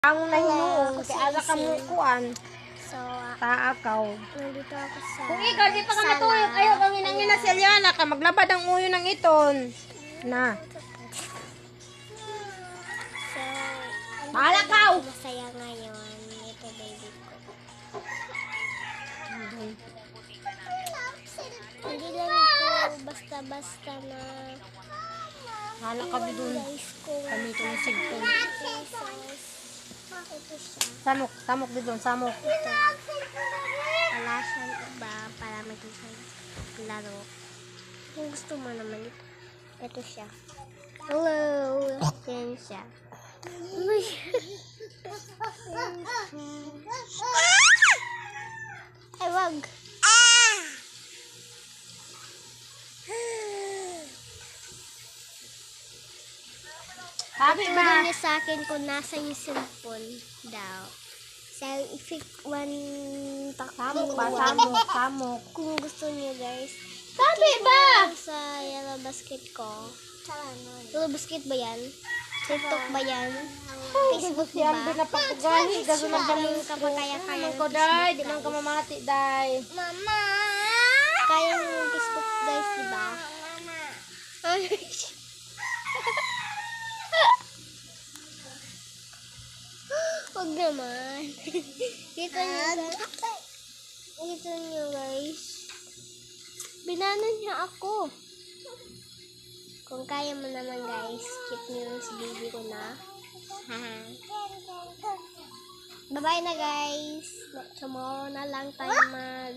Ang nahinuong, kaya aga ka mo kuan. So, Taakaw. nandito ako sa Kung ikaw, di pa ka matulog. Ayaw kang inangina si Eliana ka. Maglabad ang uyo ng iton. Na. So, Bahala ka! masaya ngayon. Ito, baby ko. Hindi lang ito basta-basta na Hala ka bidun. guys kung Kami itong sigton. pesos. Ito siya. Samok. Samok bidun. Samok. Ito. Wala siyang iba para maging laro. Kung gusto mo naman ito. Ito siya. Hello! Yan siya. Ay, wag! Sabi Sabi ba? niya sa akin kung nasa yung cellphone daw. So, if one Samok ba? Samok. Samok. kung gusto niyo guys. Sabi ba? Sa yellow basket ko. Yellow basket ba yan? TikTok ba yan? Facebook Yan ba? din na pagpugani. Gaso na Ganun ka ba kaya Di ko, day. Di man ka mamati, day. Mama! Kaya mo yung Facebook guys, di ba? Huwag naman. Dito nyo guys. Binano niya ako. Kung kaya mo naman guys, keep nyo yung si baby ko na. Bye-bye na guys. Tomorrow na lang tayo mag